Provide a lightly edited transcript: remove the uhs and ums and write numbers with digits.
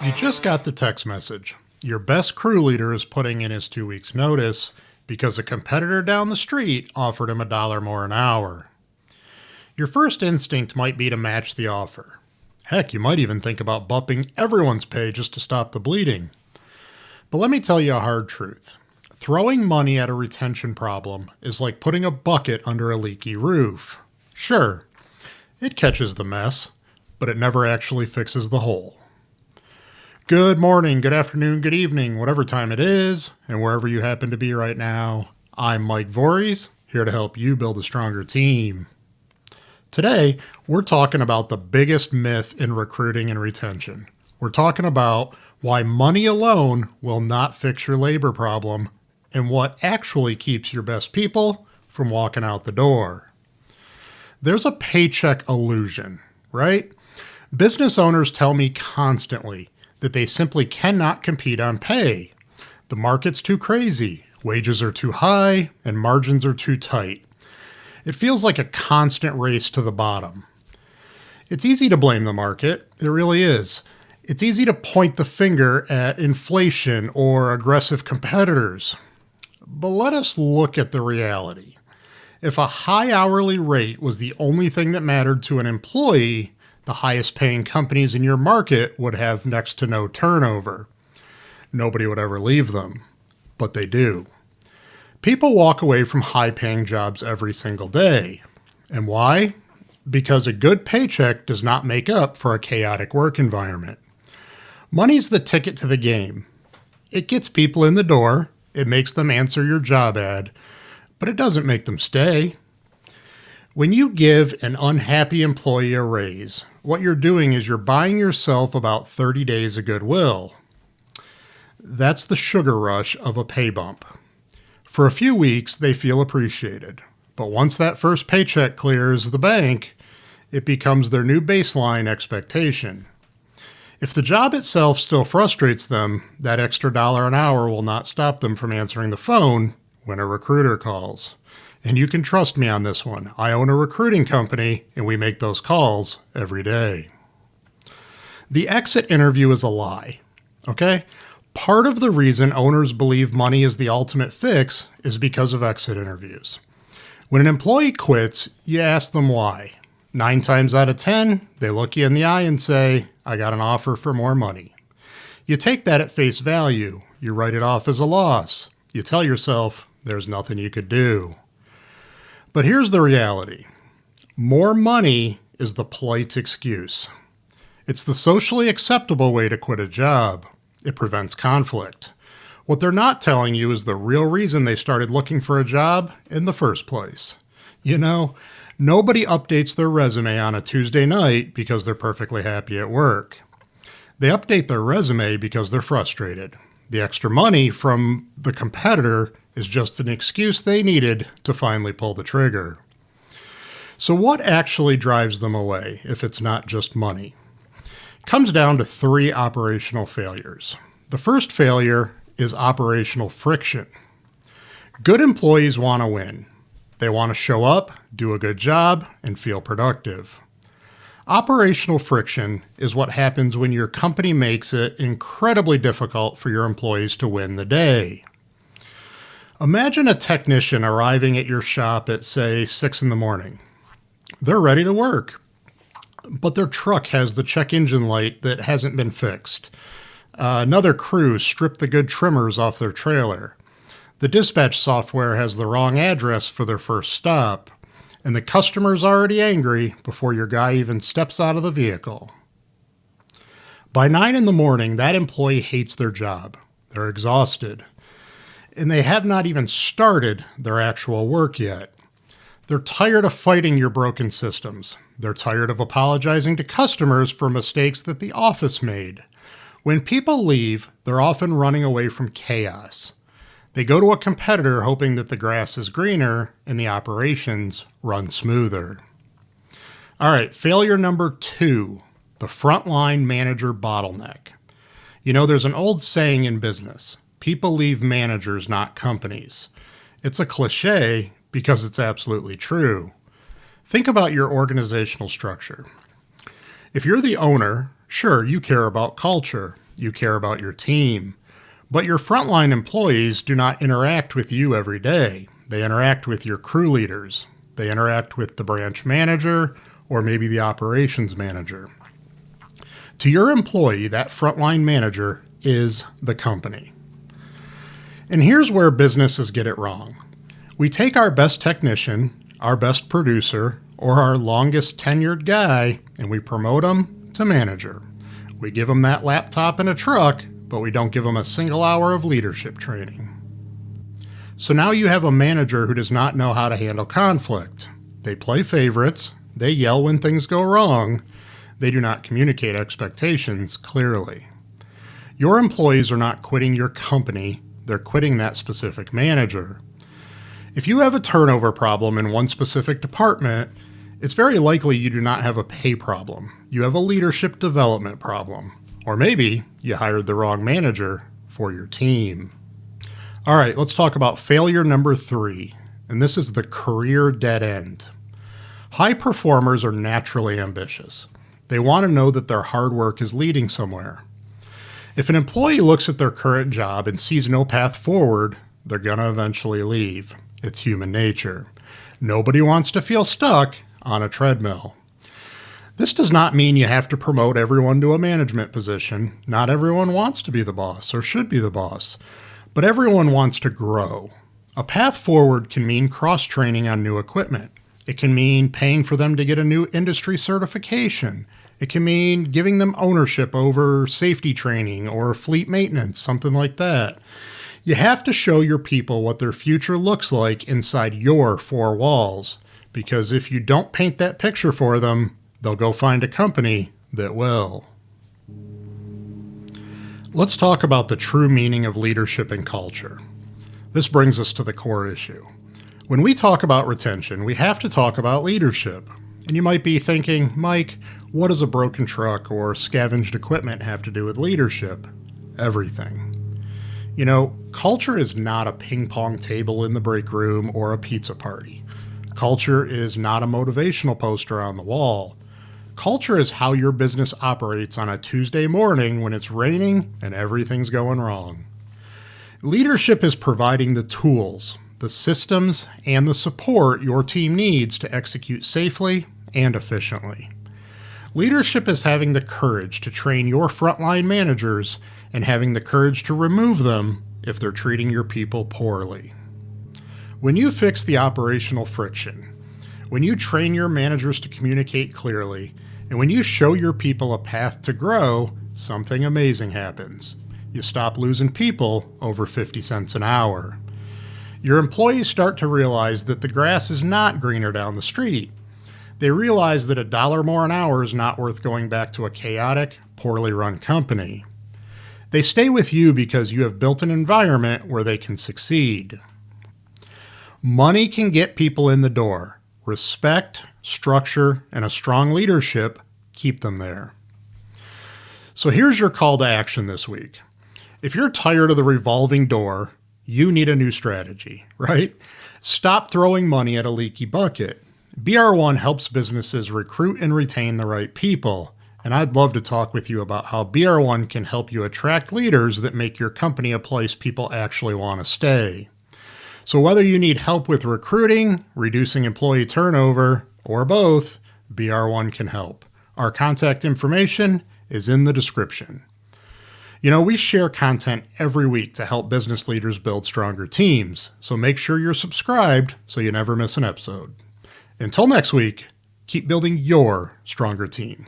You just got the text message. Your best crew leader is putting in his 2 weeks' notice because a competitor down the street offered him $1 more an hour. Your first instinct might be to match the offer. Heck, you might even think about bumping everyone's pay just to stop the bleeding. But let me tell you a hard truth. Throwing money at a retention problem is like putting a bucket under a leaky roof. Sure, it catches the mess, but it never actually fixes the hole. Good morning, good afternoon, good evening, whatever time it is, and wherever you happen to be right now. I'm Mike Voories, here to help you build a stronger team. Today, we're talking about the biggest myth in recruiting and retention. We're talking about why money alone will not fix your labor problem and what actually keeps your best people from walking out the door. There's a paycheck illusion, right? Business owners tell me constantly that they simply cannot compete on pay. The market's too crazy, wages are too high, and margins are too tight. It feels like a constant race to the bottom. It's easy to blame the market, it really is. It's easy to point the finger at inflation or aggressive competitors. But let us look at the reality. If a high hourly rate was the only thing that mattered to an employee, the highest paying companies in your market would have next to no turnover. Nobody would ever leave them, but they do. People walk away from high paying jobs every single day. And why? Because a good paycheck does not make up for a chaotic work environment. Money's the ticket to the game. It gets people in the door, it makes them answer your job ad, but it doesn't make them stay. When you give an unhappy employee a raise, what you're doing is you're buying yourself about 30 days of goodwill. That's the sugar rush of a pay bump. For a few weeks, they feel appreciated. But once that first paycheck clears the bank, it becomes their new baseline expectation. If the job itself still frustrates them, that extra $1 an hour will not stop them from answering the phone when a recruiter calls. And you can trust me on this one. I own a recruiting company, and we make those calls every day. The exit interview is a lie, okay? Part of the reason owners believe money is the ultimate fix is because of exit interviews. When an employee quits, you ask them why. 9 times out of 10, they look you in the eye and say, I got an offer for more money. You take that at face value. You write it off as a loss. You tell yourself there's nothing you could do. But here's the reality. More money is the polite excuse. It's the socially acceptable way to quit a job. It prevents conflict. What they're not telling you is the real reason they started looking for a job in the first place. You know, nobody updates their resume on a Tuesday night because they're perfectly happy at work. They update their resume because they're frustrated. The extra money from the competitor is just an excuse they needed to finally pull the trigger. So what actually drives them away if it's not just money? It comes down to 3 operational failures. The first failure is operational friction. Good employees want to win. They want to show up, do a good job, and feel productive. Operational friction is what happens when your company makes it incredibly difficult for your employees to win the day. Imagine a technician arriving at your shop at, say, 6 in the morning. They're ready to work, but their truck has the check engine light that hasn't been fixed. Another crew stripped the good trimmers off their trailer. The dispatch software has the wrong address for their first stop, and the customer's already angry before your guy even steps out of the vehicle. By 9 in the morning, that employee hates their job. They're exhausted. And they have not even started their actual work yet. They're tired of fighting your broken systems. They're tired of apologizing to customers for mistakes that the office made. When people leave, they're often running away from chaos. They go to a competitor hoping that the grass is greener and the operations run smoother. All right, failure number 2, the frontline manager bottleneck. You know, there's an old saying in business, people leave managers, not companies. It's a cliche because it's absolutely true. Think about your organizational structure. If you're the owner, sure, you care about culture, you care about your team, but your frontline employees do not interact with you every day. They interact with your crew leaders. They interact with the branch manager or maybe the operations manager. To your employee, that frontline manager is the company. And here's where businesses get it wrong. We take our best technician, our best producer, or our longest tenured guy, and we promote him to manager. We give him that laptop and a truck, but we don't give him a single hour of leadership training. So now you have a manager who does not know how to handle conflict. They play favorites, they yell when things go wrong, they do not communicate expectations clearly. Your employees are not quitting your company, they're quitting that specific manager. If you have a turnover problem in one specific department, it's very likely you do not have a pay problem. You have a leadership development problem. Or maybe you hired the wrong manager for your team. All right, let's talk about failure number 3, and this is the career dead end. High performers are naturally ambitious. They want to know that their hard work is leading somewhere. If an employee looks at their current job and sees no path forward, they're going to eventually leave. It's human nature. Nobody wants to feel stuck on a treadmill. This does not mean you have to promote everyone to a management position. Not everyone wants to be the boss or should be the boss, but everyone wants to grow. A path forward can mean cross-training on new equipment. It can mean paying for them to get a new industry certification. It can mean giving them ownership over safety training or fleet maintenance, something like that. You have to show your people what their future looks like inside your 4 walls, because if you don't paint that picture for them, they'll go find a company that will. Let's talk about the true meaning of leadership and culture. This brings us to the core issue. When we talk about retention, we have to talk about leadership. And you might be thinking, Mike, what does a broken truck or scavenged equipment have to do with leadership? Everything. You know, culture is not a ping pong table in the break room or a pizza party. Culture is not a motivational poster on the wall. Culture is how your business operates on a Tuesday morning when it's raining and everything's going wrong. Leadership is providing the tools, the systems, and the support your team needs to execute safely and efficiently. Leadership is having the courage to train your frontline managers and having the courage to remove them if they're treating your people poorly. When you fix the operational friction, when you train your managers to communicate clearly, and when you show your people a path to grow, something amazing happens. You stop losing people over 50 cents an hour. Your employees start to realize that the grass is not greener down the street. They realize that $1 more an hour is not worth going back to a chaotic, poorly run company. They stay with you because you have built an environment where they can succeed. Money can get people in the door. Respect, structure, and a strong leadership keep them there. So here's your call to action this week. If you're tired of the revolving door, you need a new strategy, right? Stop throwing money at a leaky bucket. BR1 helps businesses recruit and retain the right people. And I'd love to talk with you about how BR1 can help you attract leaders that make your company a place people actually want to stay. So whether you need help with recruiting, reducing employee turnover, or both, BR1 can help. Our contact information is in the description. You know, we share content every week to help business leaders build stronger teams, so make sure you're subscribed so you never miss an episode. Until next week, keep building your stronger team.